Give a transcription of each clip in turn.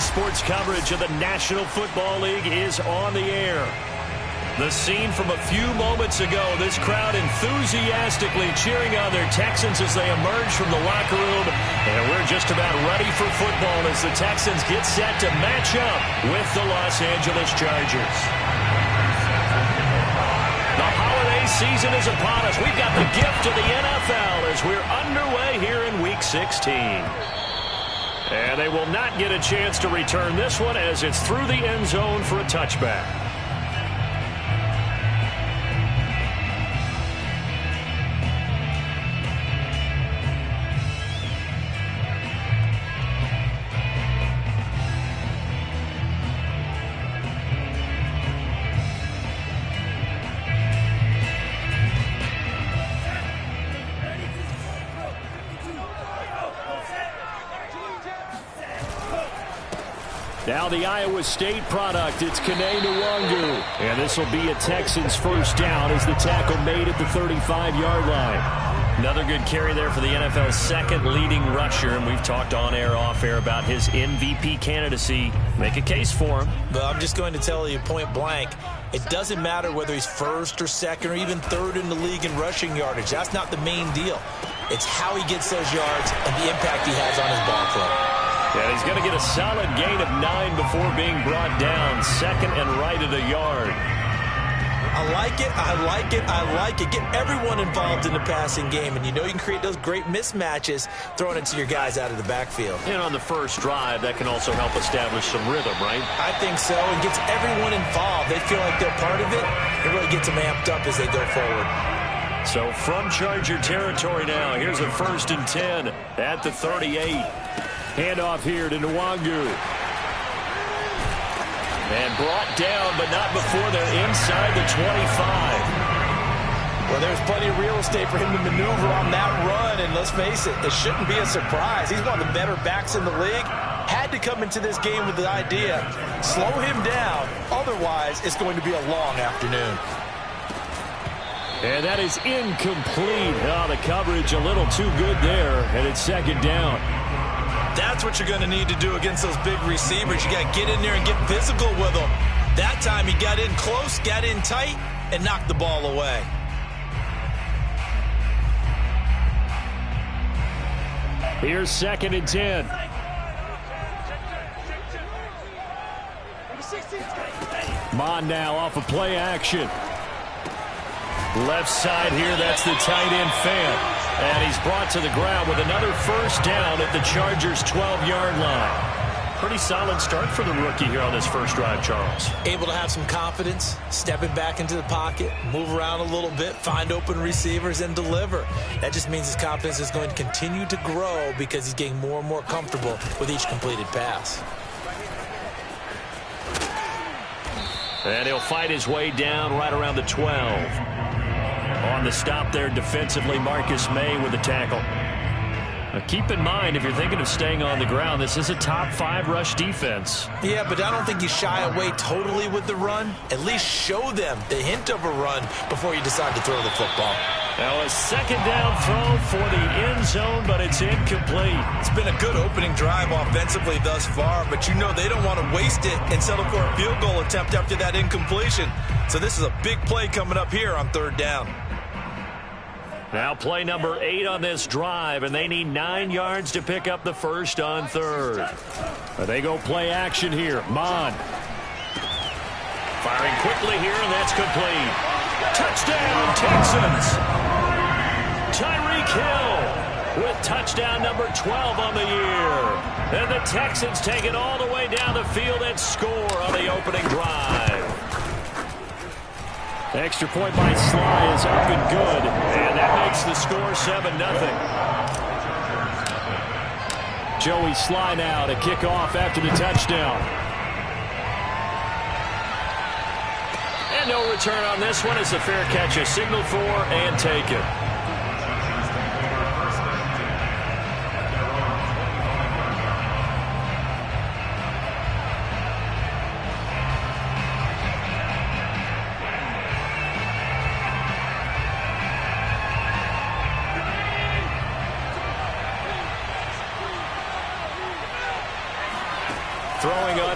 sports coverage of the National Football League is on the air. The scene from a few moments ago, this crowd enthusiastically cheering on their Texans as they emerge from the locker room. And we're just about ready for football as the Texans get set to match up with the Los Angeles Chargers. The holiday season is upon us. We've got the gift of the NFL as we're underway here in Week 16. And they will not get a chance to return this one as it's through the end zone for a touchback. Now the Iowa State product, it's Kene Nwangu. And this will be a Texans first down as the tackle made at the 35-yard line. Another good carry there for the NFL's second leading rusher. And we've talked on air, off air about his MVP candidacy. Make a case for him. But I'm just going to tell you point blank, it doesn't matter whether he's first or second or even third in the league in rushing yardage. That's not the main deal. It's how he gets those yards and the impact he has on his ball club. Yeah, he's going to get a solid gain of 9 before being brought down. Second and right at a yard. I like it. I like it. I like it. Get everyone involved in the passing game. And you know you can create those great mismatches throwing it to your guys out of the backfield. And on the first drive, that can also help establish some rhythm, right? I think so. It gets everyone involved. They feel like they're part of it. It really gets them amped up as they go forward. So from Charger territory now, here's a 1st and 10 at the 38. Handoff here to Nwangu. And brought down, but not before they're inside the 25. Well, there's plenty of real estate for him to maneuver on that run. And let's face it, it shouldn't be a surprise. He's one of the better backs in the league. Had to come into this game with the idea, slow him down. Otherwise, it's going to be a long afternoon. And that is incomplete. Oh, the coverage a little too good there. And it's second down. That's what you're going to need to do against those big receivers. You got to get in there and get physical with them. That time he got in close, got in tight, and knocked the ball away. Here's 2nd and 10. Mond now off of play action. Left side here, that's the tight end Fant. And he's brought to the ground with another first down at the Chargers' 12-yard line. Pretty solid start for the rookie here on this first drive, Charles. Able to have some confidence, stepping back into the pocket, move around a little bit, find open receivers, and deliver. That just means his confidence is going to continue to grow because he's getting more and more comfortable with each completed pass. And he'll fight his way down right around the 12. On the stop there defensively, Marcus May with the tackle. Now keep in mind, if you're thinking of staying on the ground, this is a top 5 rush defense. Yeah, but I don't think you shy away totally with the run. At least show them the hint of a run before you decide to throw the football. Now a second down throw for the end zone, but it's incomplete. It's been a good opening drive offensively thus far, but you know they don't want to waste it and settle for a field goal attempt after that incompletion. So this is a big play coming up here on 3rd down. Now play number 8 on this drive, and they need 9 yards to pick up the first on 3rd. They go play action here. Mond. Firing quickly here, and that's complete. Touchdown, Texans. Tyreek Hill with touchdown number 12 on the year. And the Texans take it all the way down the field and score on the opening drive. Extra point by Sly is up and good, and that makes the score 7-0. Joey Sly now to kick off after the touchdown. And no return on this one. It's a fair catch, a signal for, and take it.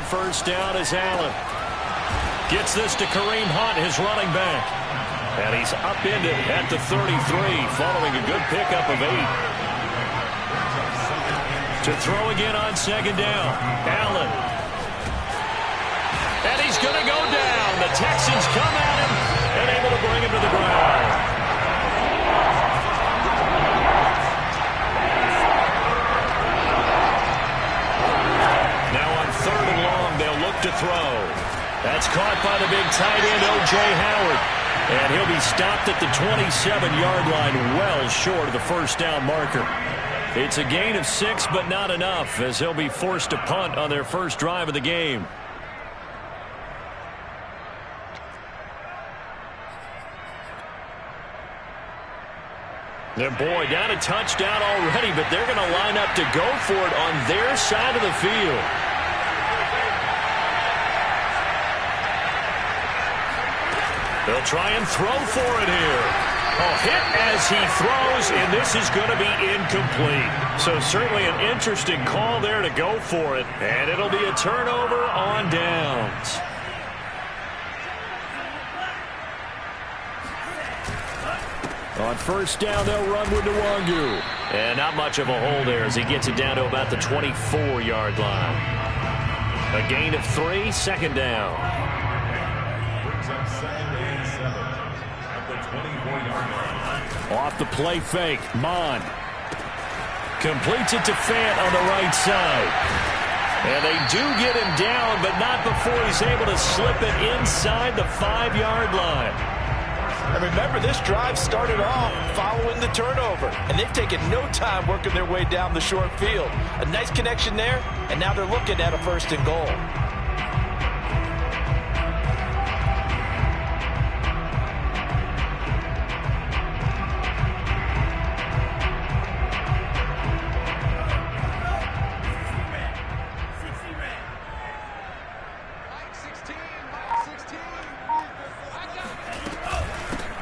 first down is Allen. Gets this to Kareem Hunt, his running back. And he's upended at the 33, following a good pickup of 8. To throw again on second down. Allen. And he's going to go down. The Texans come at him and able to bring him to the ground. Now on 3rd and long, they'll look to throw. That's caught by the big tight end, O.J. Howard. And he'll be stopped at the 27-yard line, well short of the first down marker. It's a gain of 6, but not enough, as they'll be forced to punt on their first drive of the game. Their boy down a touchdown already, but they're going to line up to go for it on their side of the field. They'll try and throw for it here. A hit as he throws, and this is going to be incomplete. So certainly an interesting call there to go for it, and it'll be a turnover on downs. On first down, they'll run with Nwangu. And not much of a hole there as he gets it down to about the 24-yard line. A gain of 3, second down. Off the play fake, Mond completes it to Fant on the right side. And they do get him down, but not before he's able to slip it inside the 5-yard line. And remember, this drive started off following the turnover, and they've taken no time working their way down the short field. A nice connection there, and now they're looking at a 1st and goal.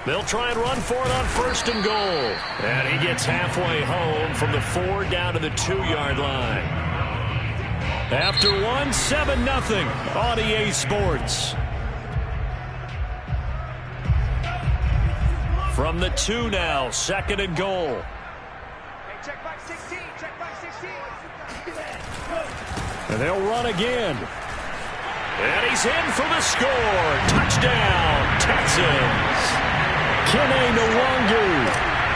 They'll try and run for it on 1st and goal. And he gets halfway home from the 4 down to the 2-yard line. After 1, 7-0 on EA Sports. From the 2 now, 2nd and goal. Check back 16, check back 16. And they'll run again. And he's in for the score. Touchdown, Texans. Kene Nwangu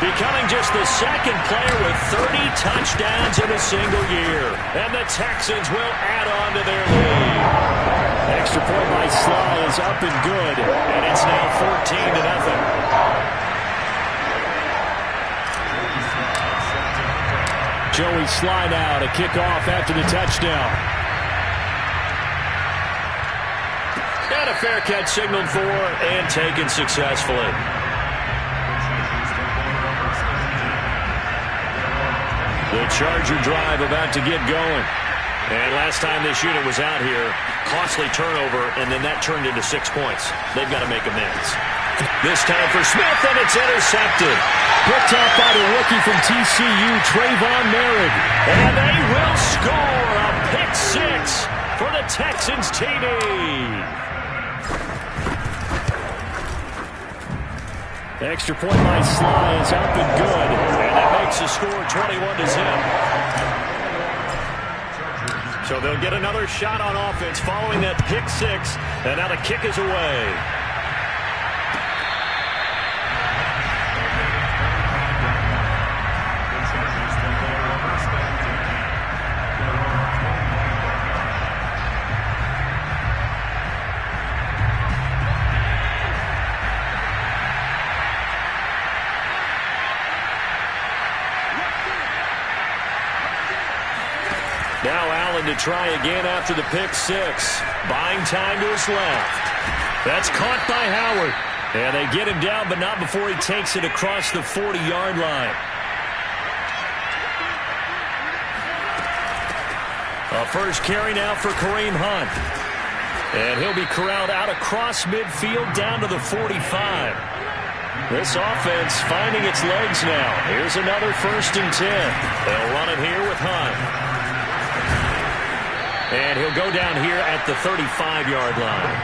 becoming just the 2nd player with 30 touchdowns in a single year. And the Texans will add on to their lead. Extra point by Sly is up and good, and it's now 14-0. Joey Sly now to kick off after the touchdown. And a fair catch signaled for and taken successfully. The Charger drive about to get going. And last time this unit was out here, costly turnover, and then that turned into 6 points. They've got to make amends. This time for Smith, and it's intercepted. Picked off by the rookie from TCU, Trayvon Merrick. And they will score a pick 6 for the Texans TD. Extra point by Sly is up and good. And that makes the score 21-0. So they'll get another shot on offense following that pick 6. And now the kick is away. Now Allen to try again after the pick 6. Buying time to his left. That's caught by Howard. And they get him down, but not before he takes it across the 40-yard line. A first carry now for Kareem Hunt. And he'll be corralled out across midfield down to the 45. This offense finding its legs now. Here's another 1st and 10. They'll run it here with Hunt. And he'll go down here at the 35-yard line.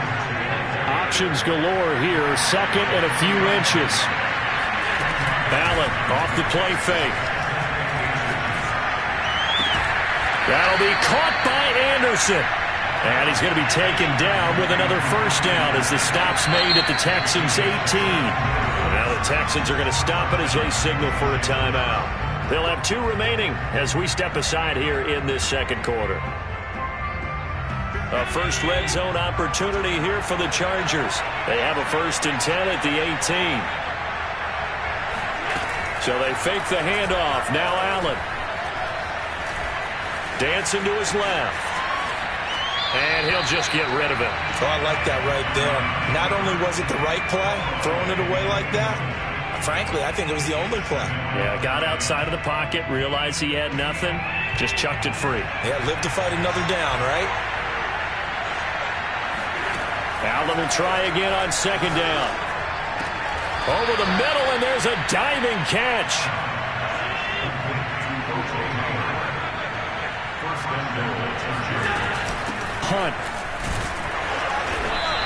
Options galore here. Second and a few inches. Allen off the play fake. That'll be caught by Anderson. And he's going to be taken down with another first down as the stop's made at the Texans' 18. Now the Texans are going to stop it as they signal for a timeout. They'll have 2 remaining as we step aside here in this second quarter. A first red zone opportunity here for the Chargers. They have a 1st and 10 at the 18. So they fake the handoff. Now Allen. Dancing to his left. And he'll just get rid of it. Oh, I like that right there. Not only was it the right play, throwing it away like that, frankly, I think it was the only play. Yeah, got outside of the pocket, realized he had nothing, just chucked it free. Yeah, live to fight another down, right? Allen will try again on 2nd down. Over the middle, and there's a diving catch. Hunt.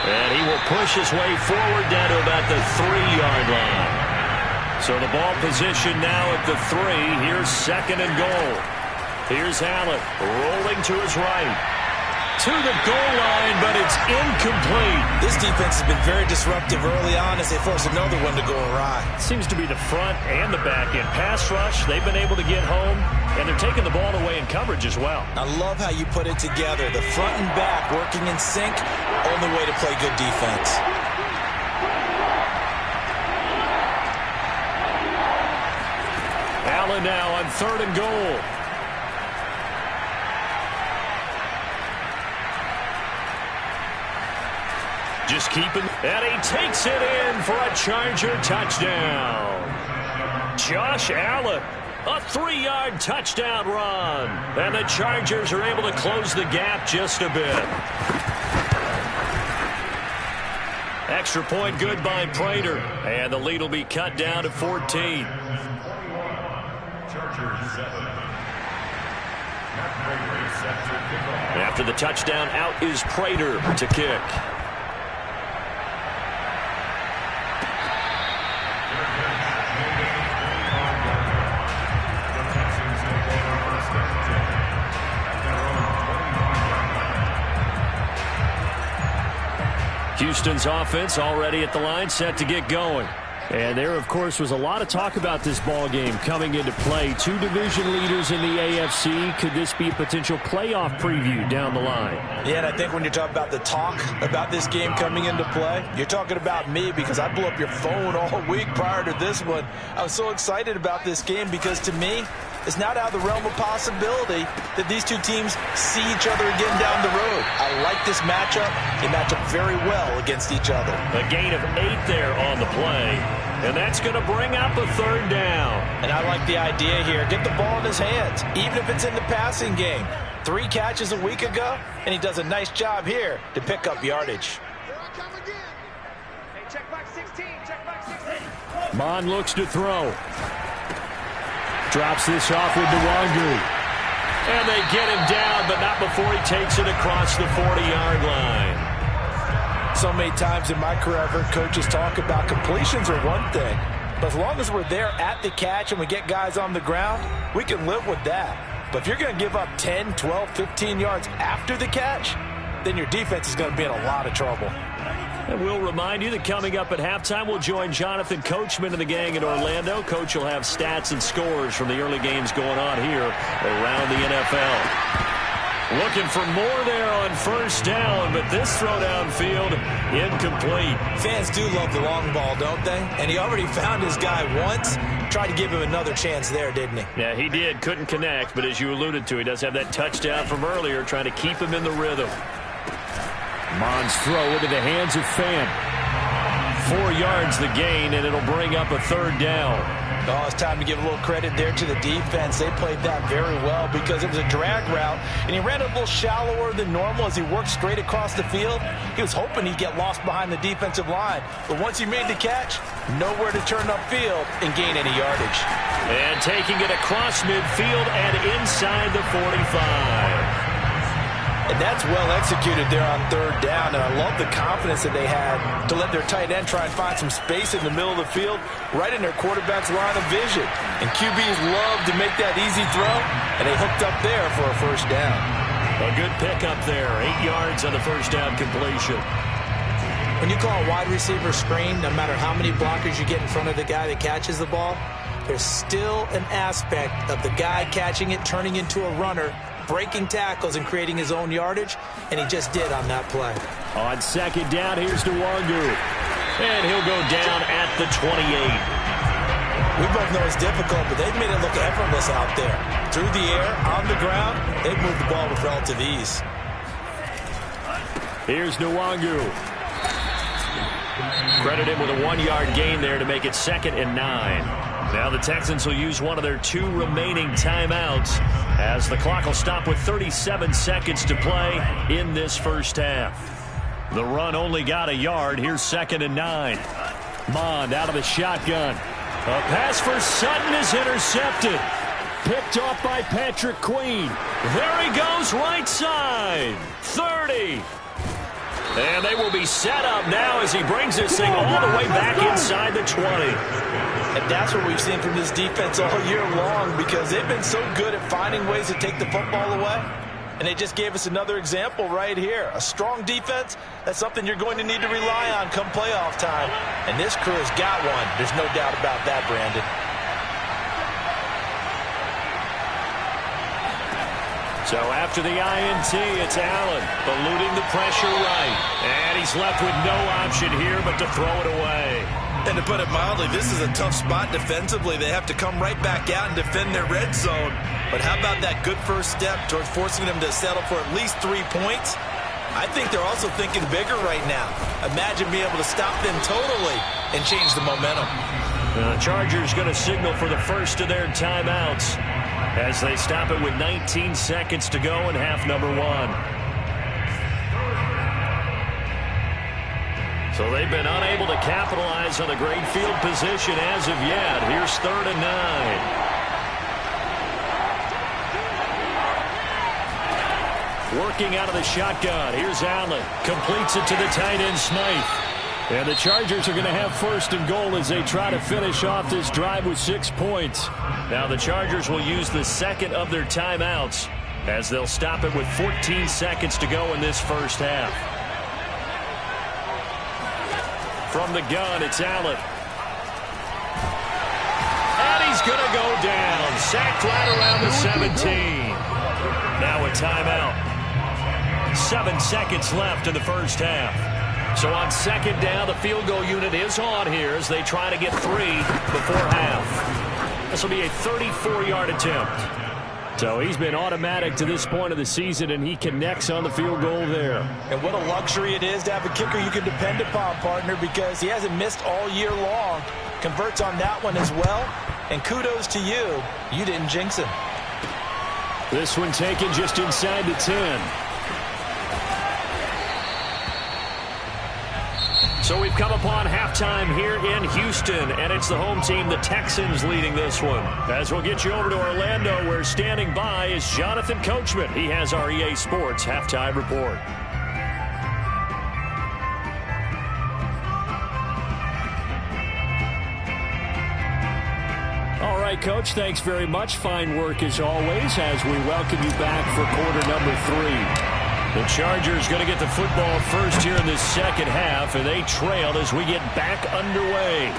And he will push his way forward down to about the 3-yard line. So the ball position now at the 3. Here's 2nd and goal. Here's Allen rolling to his right. To the goal line, but it's incomplete. This defense has been very disruptive early on as they force another one to go awry. Seems to be the front and the back end. Pass rush, they've been able to get home, and they're taking the ball away in coverage as well. I love how you put it together. The front and back working in sync, only way to play good defense. Allen now on 3rd and goal. Just keeping, and he takes it in for a Charger touchdown. Josh Allen, a 3-yard touchdown run. And the Chargers are able to close the gap just a bit. Extra point good by Prater. And the lead will be cut down to 14. After the touchdown, out is Prater to kick. Houston's offense already at the line, set to get going. And there, of course, was a lot of talk about this ball game coming into play. 2 division leaders in the AFC. Could this be a potential playoff preview down the line? Yeah, and I think when you talk about the talk about this game coming into play, you're talking about me because I blew up your phone all week prior to this one. I was so excited about this game because, to me, it's not out of the realm of possibility that these 2 teams see each other again down the road. I like this matchup. They match up very well against each other. A gain of 8 there on the play, and that's going to bring up a 3rd down. And I like the idea here. Get the ball in his hands, even if it's in the passing game. 3 catches a week ago, and he does a nice job here to pick up yardage. Hey, check back 16, check back 16. Mon looks to throw. Drops this off with Nwangu. And they get him down, but not before he takes it across the 40-yard line. So many times in my career, I've heard coaches talk about completions are one thing. But as long as we're there at the catch and we get guys on the ground, we can live with that. But if you're going to give up 10, 12, 15 yards after the catch, then your defense is going to be in a lot of trouble. And we'll remind you that coming up at halftime, we'll join Jonathan Coachman and the gang in Orlando. Coach will have stats and scores from the early games going on here around the NFL. Looking for more there on 1st down, but this throw downfield incomplete. Fans do love the long ball, don't they? And he already found his guy once. Tried to give him another chance there, didn't he? Yeah, he did. Couldn't connect, but as you alluded to, he does have that touchdown from earlier, trying to keep him in the rhythm. Mon's throw into the hands of Fan. 4 yards the gain, and it'll bring up a 3rd down. Oh, it's time to give a little credit there to the defense. They played that very well because it was a drag route, and he ran a little shallower than normal as he worked straight across the field. He was hoping he'd get lost behind the defensive line, but once he made the catch, nowhere to turn upfield and gain any yardage. And taking it across midfield and inside the 45. And that's well executed there on third down. And I love the confidence that they had to let their tight end try and find some space in the middle of the field, right in their quarterback's line of vision. And QBs love to make that easy throw, and they hooked up there for a first down. A good pickup there, 8 yards on the first down completion. When you call a wide receiver screen, no matter how many blockers you get in front of the guy that catches the ball, there's still an aspect of the guy catching it, turning into a runner, breaking tackles and creating his own yardage, and he just did on that play. On second down, here's Nwangu. And he'll go down at the 28. We both know it's difficult, but they've made it look effortless out there. Through the air, on the ground, they've moved the ball with relative ease. Here's Nwangu. Credit him with a 1-yard gain there to make it 2nd and 9. Now the Texans will use one of their 2 remaining timeouts as the clock will stop with 37 seconds to play in this first half. The run only got a yard. Here's 2nd and 9. Mond out of the shotgun. A pass for Sutton is intercepted. Picked off by Patrick Queen. There he goes, right side. 30. And they will be set up now as he brings this thing all the way back inside the 20. And that's what we've seen from this defense all year long, because they've been so good at finding ways to take the football away. And they just gave us another example right here. A strong defense, that's something you're going to need to rely on come playoff time. And this crew has got one. There's no doubt about that, Brandon. So after the INT, it's Allen eluding the pressure right. And he's left with no option here but to throw it away. And to put it mildly, this is a tough spot defensively. They have to come right back out and defend their red zone. But how about that good first step towards forcing them to settle for at least 3 points? I think they're also thinking bigger right now. Imagine being able to stop them totally and change the momentum. The Chargers going to signal for the first of their timeouts as they stop it with 19 seconds to go in half number 1. So they've been unable to capitalize on the great field position as of yet. Here's 3rd and 9. Working out of the shotgun. Here's Allen. Completes it to the tight end, Smythe. And the Chargers are going to have 1st and goal as they try to finish off this drive with 6 points. Now the Chargers will use the 2nd of their timeouts as they'll stop it with 14 seconds to go in this first half. From the gun, it's Allen. And he's going to go down. Sacked right around the 17. Now a timeout. 7 seconds left in the first half. So on 2nd down, the field goal unit is on here as they try to get 3 before half. This will be a 34-yard attempt. So he's been automatic to this point of the season, and he connects on the field goal there. And what a luxury it is to have a kicker you can depend upon, partner, because he hasn't missed all year long. Converts on that one as well. And kudos to you. You didn't jinx him. This one taken just inside the 10. So we've come upon halftime here in Houston, and it's the home team, the Texans, leading this one. As we'll get you over to Orlando, where standing by is Jonathan Coachman. He has our EA Sports halftime report. All right, Coach, thanks very much. Fine work as always as we welcome you back for quarter number 3. The Chargers going to get the football first here in this second half, and they trail as we get back underway.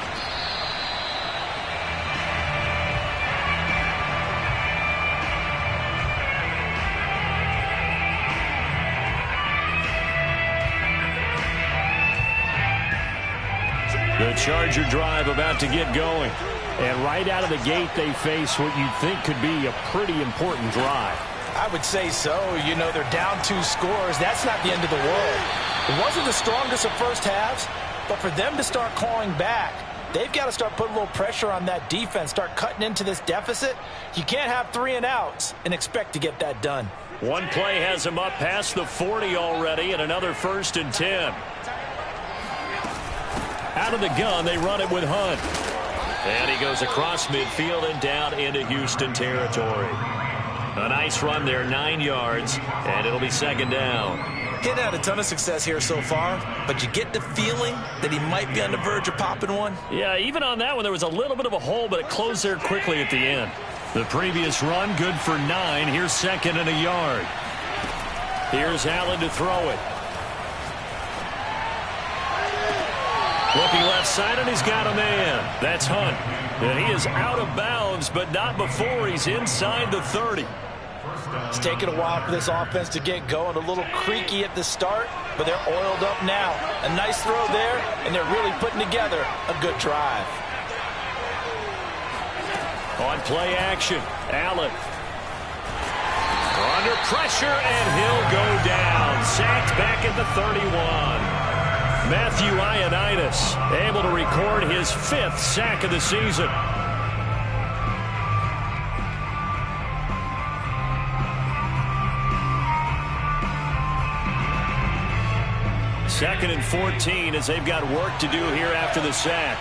The Charger drive about to get going. And right out of the gate, they face what you'd think could be a pretty important drive. I would say so. You know, they're down 2 scores. That's not the end of the world. It wasn't the strongest of first halves, but for them to start clawing back, they've got to start putting a little pressure on that defense, start cutting into this deficit. You can't have 3 and outs and expect to get that done. One play has him up past the 40 already, and another 1st and 10. Out of the gun, they run it with Hunt. And he goes across midfield and down into Houston territory. A nice run there, 9 yards, and it'll be second down. He's had a ton of success here so far, but you get the feeling that he might be on the verge of popping one. Yeah, even on that one, there was a little bit of a hole, but it closed there quickly at the end. The previous run, good for 9. Here's second and a yard. Here's Allen to throw it. Looking left side, and he's got a man. That's Hunt. And he is out of bounds, but not before he's inside the 30. It's taken a while for this offense to get going. A little creaky at the start, but they're oiled up now. A nice throw there, and they're really putting together a good drive. On play action, Allen. Under pressure, and he'll go down. Sacked back at the 31. Matthew Ioannidis able to record his 5th sack of the season. Second and 14 as they've got work to do here after the sack.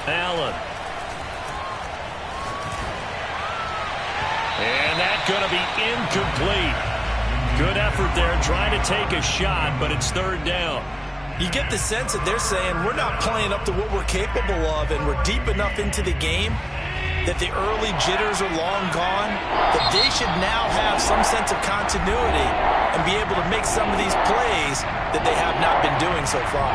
Allen. And that's going to be incomplete. Good effort there, trying to take a shot, but it's third down. You get the sense that they're saying we're not playing up to what we're capable of, and we're deep enough into the game that the early jitters are long gone, that they should now have some sense of continuity and be able to make some of these plays that they have not been doing so far.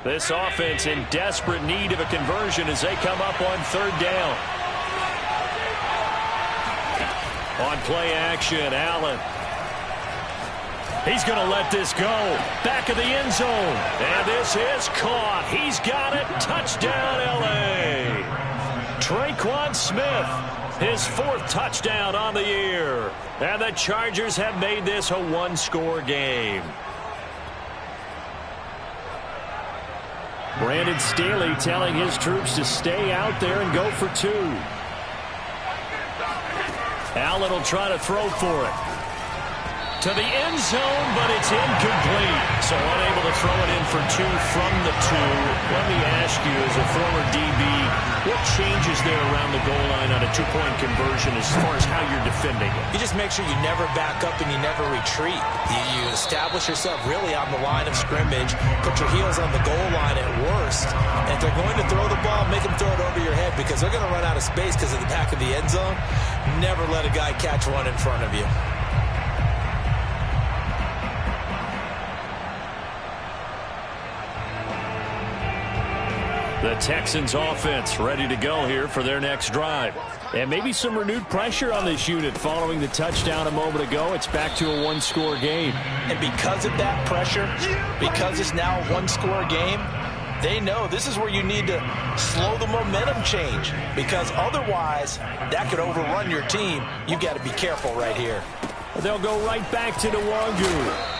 This offense in desperate need of a conversion as they come up on third down. On play action, Allen. He's going to let this go. Back of the end zone. And this is caught. He's got it. Touchdown, L.A. Tre'Quan Smith, his 4th touchdown on the year. And the Chargers have made this a one-score game. Brandon Staley telling his troops to stay out there and go for 2. Allen will try to throw for it. To the end zone, but it's incomplete. So unable to throw it in for 2 from the 2. Let me ask you, as a former DB, what changes there around the goal line on a 2-point conversion as far as how you're defending it? You just make sure you never back up and you never retreat. You establish yourself really on the line of scrimmage, put your heels on the goal line at worst. And if they're going to throw the ball, make them throw it over your head because they're going to run out of space because of the back of the end zone. Never let a guy catch one in front of you. The Texans offense ready to go here for their next drive. And maybe some renewed pressure on this unit following the touchdown a moment ago. It's back to a one-score game. And because of that pressure, because it's now a one-score game, they know this is where you need to slow the momentum change. Because otherwise, that could overrun your team. You've got to be careful right here. They'll go right back to Nwangu.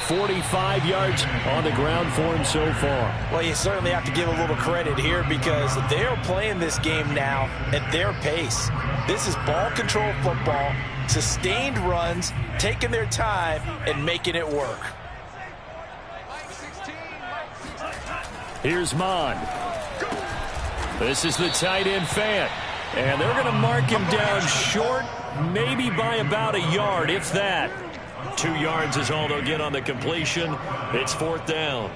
45 yards on the ground for him so far. Well, you certainly have to give a little credit here because they're playing this game now at their pace. This is ball control football, sustained runs, taking their time and making it work. Here's Mond. This is the tight end Fant. And they're going to mark him down short, maybe by about a yard, if that. 2 yards is all they'll get on the completion. It's 4th down.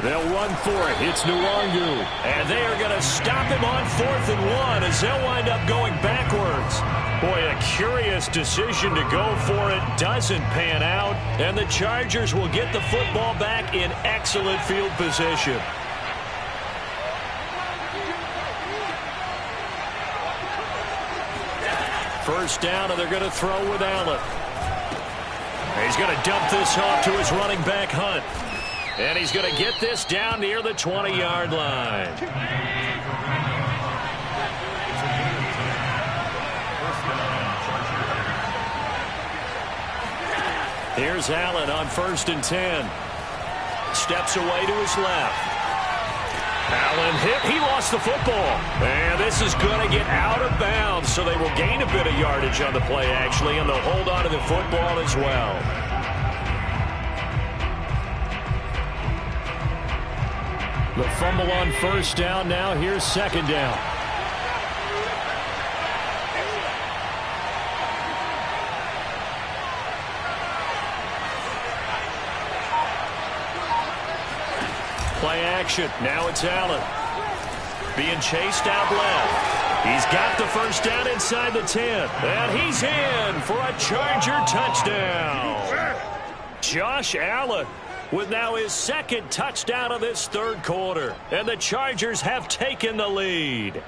They'll run for it. It's Nwangu. And they are going to stop him on 4th and 1 as they'll wind up going backwards. Boy, a curious decision to go for it. Doesn't pan out. And the Chargers will get the football back in excellent field position. First down, and they're going to throw with Allen. He's going to dump this off to his running back, Hunt. And he's going to get this down near the 20-yard line. Here's Allen on 1st and 10. Steps away to his left. Allen hit. He lost the football. And this is going to get out of bounds, so they will gain a bit of yardage on the play, actually, and they'll hold on to the football as well. The fumble on first down. Now here's second down. Play action. Now it's Allen. Being chased out left. He's got the first down inside the 10. And he's in for a Charger touchdown. Josh Allen with now his second touchdown of this third quarter. And the Chargers have taken the lead.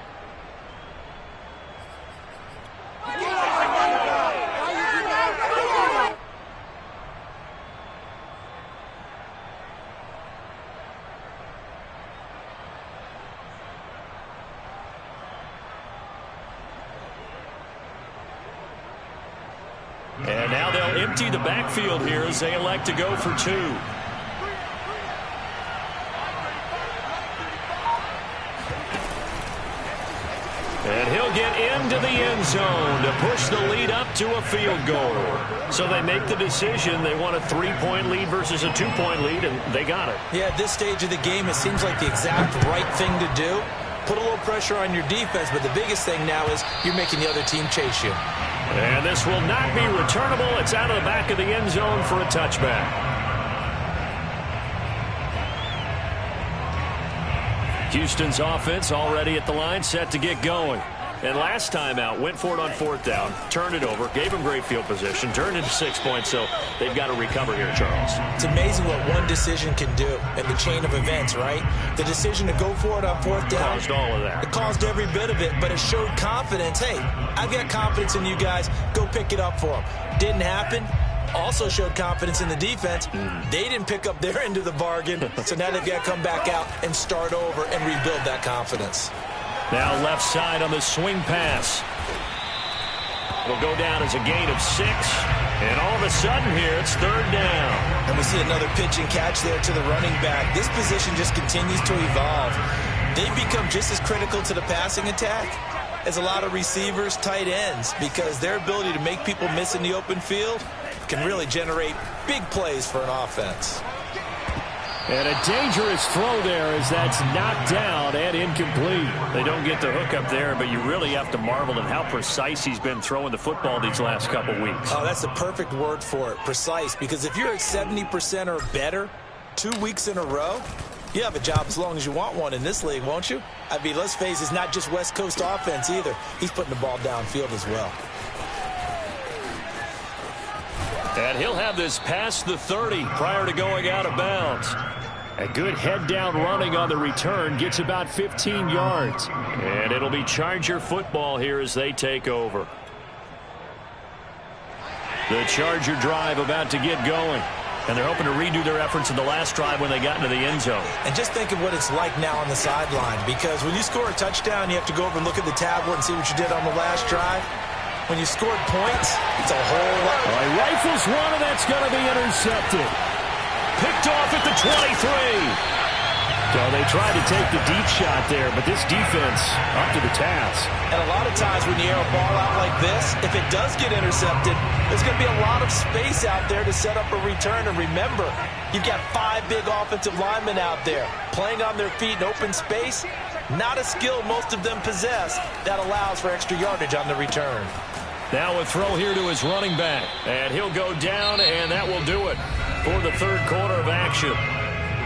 And now they'll empty the backfield here as they elect to go for two. And he'll get into the end zone to push the lead up to a field goal. So they make the decision. They want a 3-point lead versus a 2-point lead, and they got it. Yeah, at this stage of the game, it seems like the exact right thing to do. Put a little pressure on your defense, but the biggest thing now is you're making the other team chase you. And this will not be returnable. It's out of the back of the end zone for a touchback. Houston's offense already at the line, set to get going. And last time out, went for it on fourth down, turned it over, gave them great field position, turned into 6 points, so they've got to recover here, Charles. It's amazing what one decision can do in the chain of events, right? The decision to go for it on fourth down. Caused all of that. It caused every bit of it, but it showed confidence. Hey, I've got confidence in you guys. Go pick it up for them. Didn't happen. Also showed confidence in the defense. They didn't pick up their end of the bargain, so now they've got to come back out and start over and rebuild that confidence. Now left side on the swing pass. It'll go down as a gain of 6. And all of a sudden here, it's third down. And we see another pitch and catch there to the running back. This position just continues to evolve. They've become just as critical to the passing attack as a lot of receivers, tight ends, because their ability to make people miss in the open field can really generate big plays for an offense. And a dangerous throw there as that's knocked down and incomplete. They don't get the hook up there, but you really have to marvel at how precise he's been throwing the football these last couple weeks. Oh, that's the perfect word for it, precise, because if you're at 70% or better 2 weeks in a row, you have a job as long as you want one in this league, won't you? I mean, let's face it, it's not just West Coast offense either. He's putting the ball downfield as well. And he'll have this past the 30 prior to going out of bounds. A good head-down running on the return gets about 15 yards. And it'll be Charger football here as they take over. The Charger drive about to get going. And they're hoping to redo their efforts in the last drive when they got into the end zone. And just think of what it's like now on the sideline. Because when you score a touchdown, you have to go over and look at the tablet and see what you did on the last drive. When you scored points, it's a whole lot. All right, rifles one, and that's going to be intercepted. Picked off at the 23. So they tried to take the deep shot there, but this defense up to the task. And a lot of times when you air a ball out like this, if it does get intercepted, there's going to be a lot of space out there to set up a return. And remember, you've got 5 big offensive linemen out there playing on their feet in open space. Not a skill most of them possess that allows for extra yardage on the return. Now a throw here to his running back. And he'll go down, and that will do it for the third quarter of action.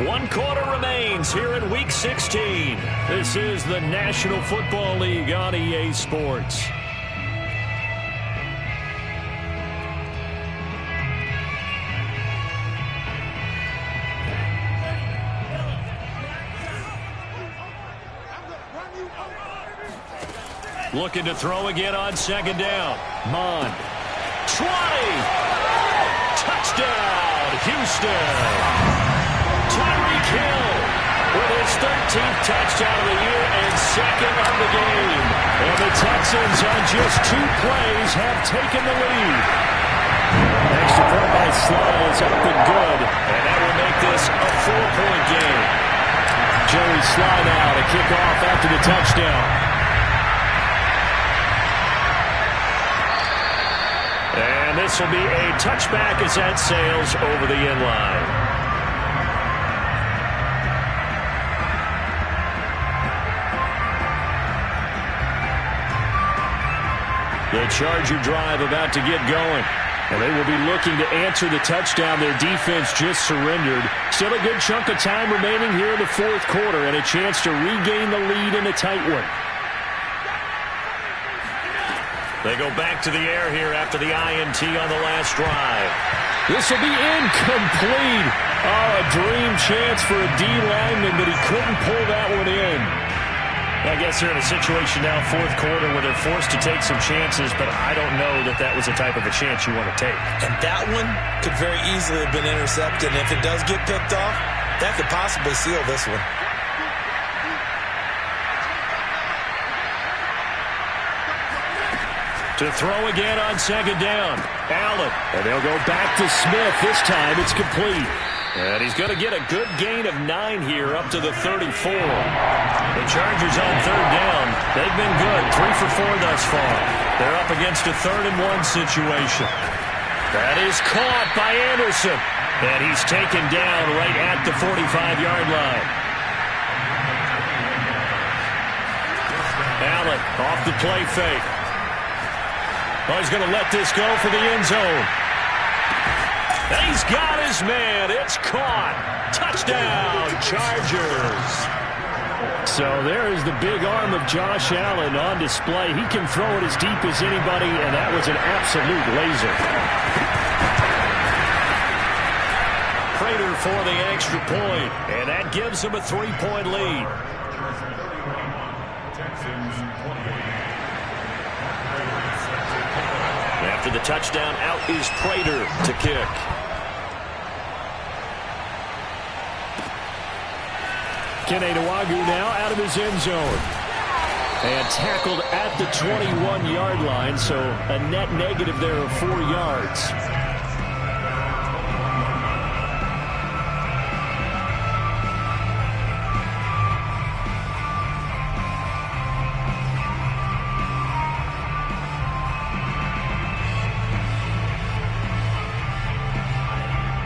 1 quarter remains here in Week 16. This is the National Football League on EA Sports. Looking to throw again on second down. Mond. 20. Touchdown, Houston. Tyreek Hill with his 13th touchdown of the year and second of the game. And the Texans on just 2 plays have taken the lead. Extra point by Sly is up and good. And that will make this a 4-point game. Jerry Sly now kick off after the touchdown. And this will be a touchback as that sails over the end line. The Charger drive about to get going. And they will be looking to answer the touchdown their defense just surrendered. Still a good chunk of time remaining here in the fourth quarter and a chance to regain the lead in a tight one. They go back to the air here after the INT on the last drive. This will be incomplete. Oh, a dream chance for a D lineman, but he couldn't pull that one in. I guess they're in a situation now, fourth quarter, where they're forced to take some chances, but I don't know that that was the type of a chance you want to take. And that one could very easily have been intercepted. And if it does get picked off, that could possibly seal this one. To throw again on second down. Allen. And they'll go back to Smith. This time it's complete. And he's going to get a good gain of 9 here up to the 34. The Chargers on third down. They've been good. 3 for 4 thus far. They're up against a 3rd and 1 situation. That is caught by Anderson. And he's taken down right at the 45-yard line. Allen off the play fake. Oh, he's going to let this go for the end zone. And he's got his man. It's caught. Touchdown, Chargers. So there is the big arm of Josh Allen on display. He can throw it as deep as anybody, and that was an absolute laser. Prater for the extra point, and that gives him a 3-point lead. After the touchdown, out is Prater to kick. Kene Nwangwu now out of his end zone. And tackled at the 21-yard line, so a net negative there of 4 yards.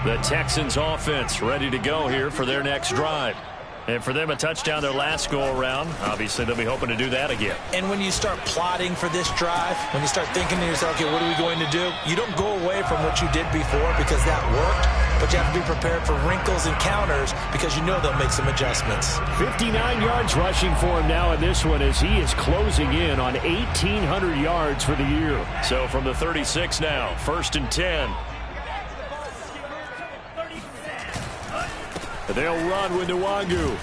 The Texans offense ready to go here for their next drive. And for them, a touchdown their last go-around. Obviously, they'll be hoping to do that again. And when you start plotting for this drive, when you start thinking to yourself, okay, what are we going to do? You don't go away from what you did before because that worked, but you have to be prepared for wrinkles and counters because you know they'll make some adjustments. 59 yards rushing for him now in this one as he is closing in on 1,800 yards for the year. So from the 36 now, 1st and 10. They'll run with Nwangwu.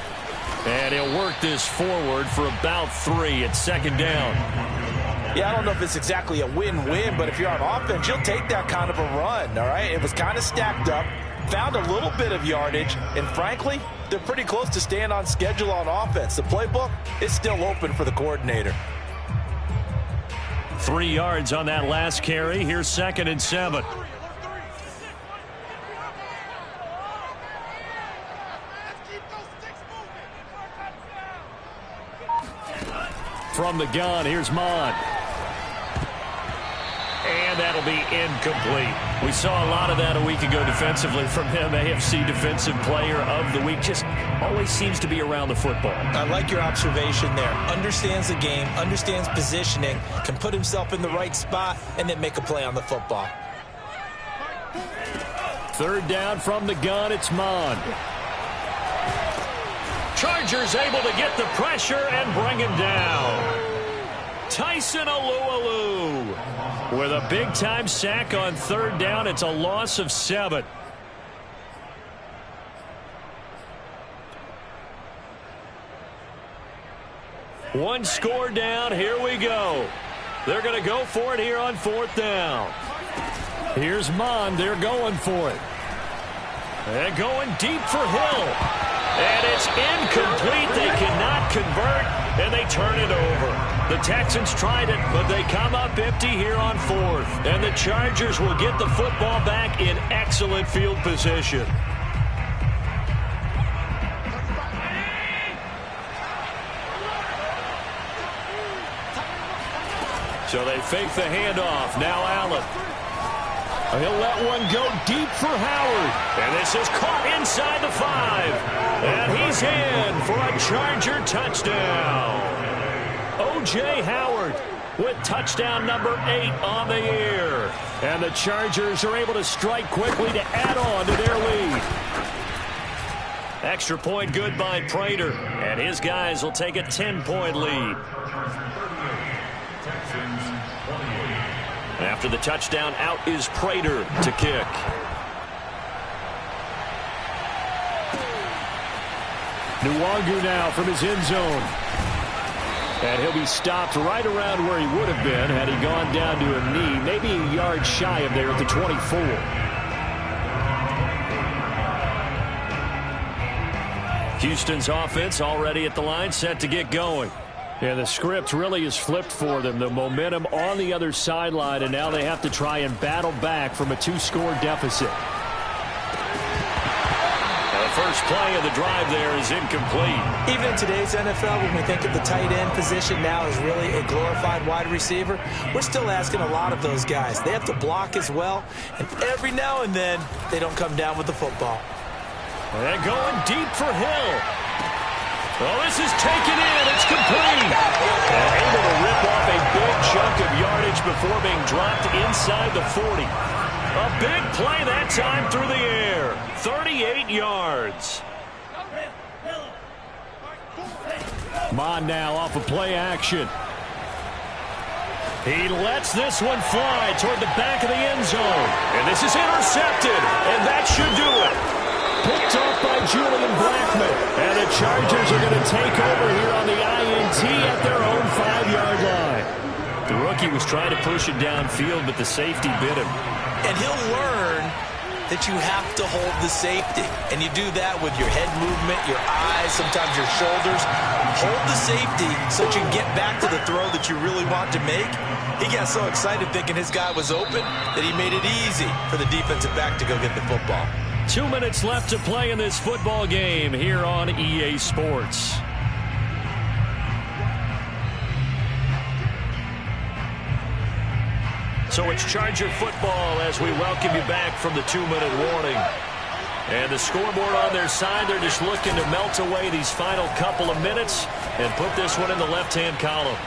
And he'll work this forward for about 3 at second down. Yeah, I don't know if it's exactly a win-win, but if you're on offense, you'll take that kind of a run, all right? It was kind of stacked up, found a little bit of yardage, and frankly, they're pretty close to staying on schedule on offense. The playbook is still open for the coordinator. 3 yards on that last carry. Here's 2nd and 7. From the gun, here's Mond. And that'll be incomplete. We saw a lot of that a week ago defensively from him. AFC Defensive Player of the Week. Just always seems to be around the football. I like your observation there. Understands the game, understands positioning, can put himself in the right spot, and then make a play on the football. 3rd down from the gun, it's Mond. Chargers able to get the pressure and bring him down. Tyson Alualu with a big-time sack on 3rd down. It's a loss of 7. One score down. Here we go. They're going to go for it here on 4th down. Here's Mond. They're going for it. And going deep for Hill. And it's incomplete. They cannot convert, and they turn it over. The Texans tried it, but they come up empty here on 4th. And the Chargers will get the football back in excellent field position. So they fake the handoff. Now Allen. He'll let one go deep for Howard. And this is caught inside the 5. And he's in for a Charger touchdown. O.J. Howard with touchdown number 8 on the year. And the Chargers are able to strike quickly to add on to their lead. Extra point good by Prater. And his guys will take a 10-point lead. After the touchdown, out is Prater to kick. Nwangu now from his end zone. And he'll be stopped right around where he would have been had he gone down to a knee, maybe a yard shy of there at the 24. Houston's offense already at the line, set to get going. Yeah, the script really is flipped for them. The momentum on the other sideline, and now they have to try and battle back from a 2-score deficit. Now the first play of the drive there is incomplete. Even in today's NFL, when we think of the tight end position now as really a glorified wide receiver, we're still asking a lot of those guys. They have to block as well, and every now and then they don't come down with the football. And going deep for Hill. Well, this is taken in. It's complete. And able to rip off a big chunk of yardage before being dropped inside the 40. A big play that time through the air. 38 yards. Mond now off of play action. He lets this one fly toward the back of the end zone. And this is intercepted. And that should do it. Picked off by Julian Blackmon. And the Chargers are going to take over here on the INT at their own 5-yard line. The rookie was trying to push it downfield, but the safety bit him. And he'll learn that you have to hold the safety. And you do that with your head movement, your eyes, sometimes your shoulders. Hold the safety so that you can get back to the throw that you really want to make. He got so excited thinking his guy was open that he made it easy for the defensive back to go get the football. 2 minutes left to play in this football game here on EA Sports. So it's Charger football as we welcome you back from the 2-minute warning. And the scoreboard on their side, they're just looking to melt away these final couple of minutes and put this one in the left-hand column.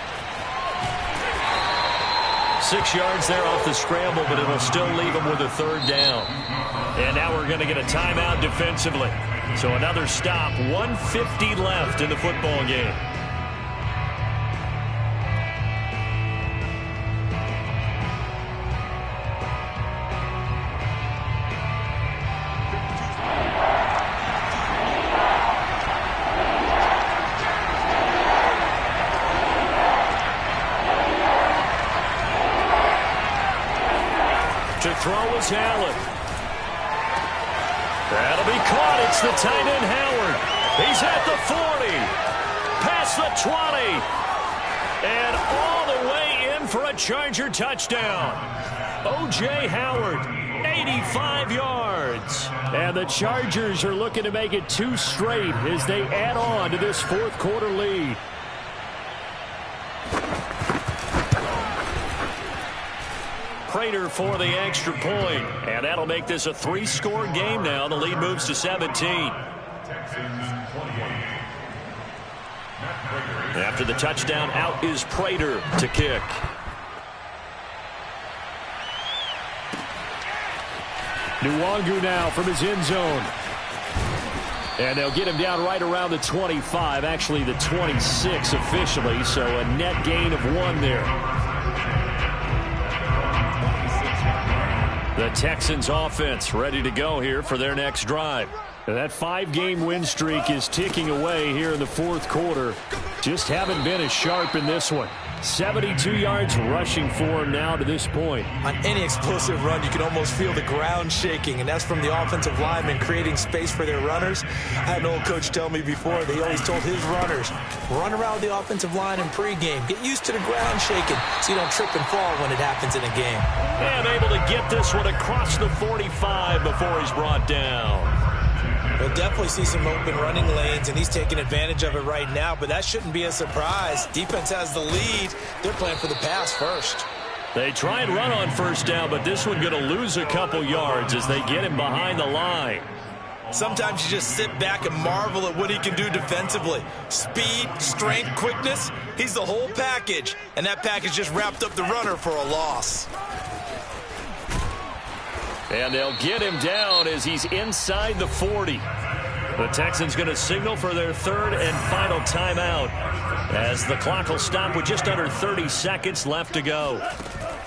6 yards there off the scramble, but it'll still leave them with a 3rd down. And now we're going to get a timeout defensively. So another stop, 1:50 left in the football game. To throw is Allen. That'll be caught. It's the tight end, Howard. He's at the 40. Past the 20. And all the way in for a Charger touchdown. O.J. Howard, 85 yards. And the Chargers are looking to make it 2 straight as they add on to this 4th quarter lead. Prater for the extra point. And that'll make this a 3-score game now. The lead moves to 17. After the touchdown, out is Prater to kick. Nwangu now from his end zone. And they'll get him down right around the 25, actually the 26 officially, so a net gain of 1 there. The Texans offense ready to go here for their next drive. That 5-game win streak is ticking away here in the 4th quarter. Just haven't been as sharp in this one. 72 yards rushing for him now to this point. On any explosive run, you can almost feel the ground shaking, and that's from the offensive linemen creating space for their runners. I had an old coach tell me before, they always told his runners, run around the offensive line in pregame. Get used to the ground shaking so you don't trip and fall when it happens in a game. And able to get this one across the 45 before he's brought down. We'll definitely see some open running lanes, and he's taking advantage of it right now, but that shouldn't be a surprise. Defense has the lead. They're playing for the pass first. They try and run on first down, but this one going to lose a couple yards as they get him behind the line. Sometimes you just sit back and marvel at what he can do defensively. Speed, strength, quickness, he's the whole package. And that package just wrapped up the runner for a loss. And they'll get him down as he's inside the 40. The Texans going to signal for their third and final timeout as the clock will stop with just under 30 seconds left to go.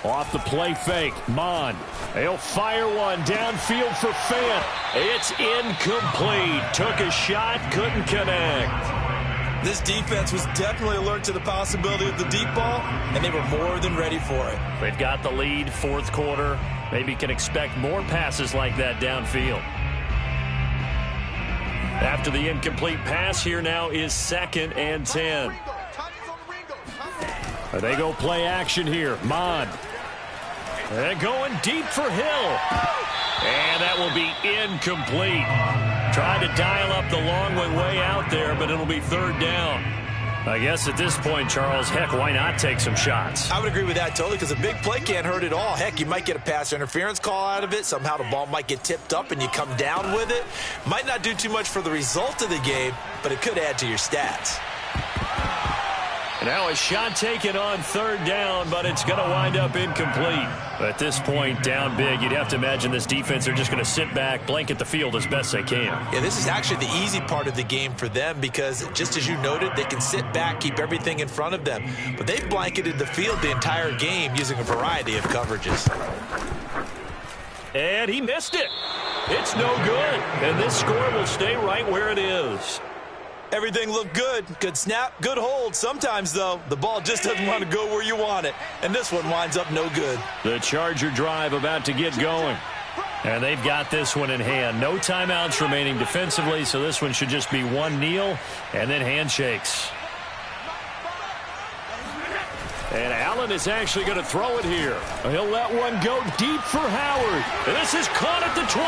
Off the play fake, Mond. He'll fire one downfield for Fant. It's incomplete. Took a shot, couldn't connect. This defense was definitely alert to the possibility of the deep ball, and they were more than ready for it. They've got the lead, fourth quarter. Maybe can expect more passes like that downfield. After the incomplete pass, here now is 2nd and 10. They go play action here. Mond. And going deep for Hill. And that will be incomplete. Tried to dial up the long way out there, but it'll be third down. I guess at this point, Charles, heck, why not take some shots? I would agree with that totally, because a big play can't hurt at all. Heck, you might get a pass interference call out of it. Somehow the ball might get tipped up and you come down with it. Might not do too much for the result of the game, but it could add to your stats. Now a shot taken on third down, but it's going to wind up incomplete. At this point, down big, you'd have to imagine this defense are just going to sit back, blanket the field as best they can. Yeah, this is actually the easy part of the game for them because, just as you noted, they can sit back, keep everything in front of them. But they've blanketed the field the entire game using a variety of coverages. And he missed it. It's no good. And this score will stay right where it is. Everything looked good. Good snap, good hold. Sometimes, though, the ball just doesn't want to go where you want it. And this one winds up no good. The Charger drive about to get going. And they've got this one in hand. No timeouts remaining defensively, so this one should just be one kneel and then handshakes. And Allen is actually going to throw it here. He'll let one go deep for Howard. This is caught at the 20.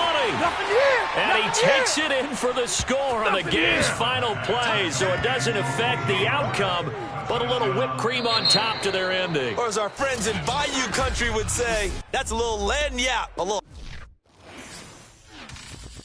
And he takes it in for the score on the game's final play, so it doesn't affect the outcome, but a little whipped cream on top to their ending. Or as our friends in Bayou Country would say, that's a little lagniappe, a little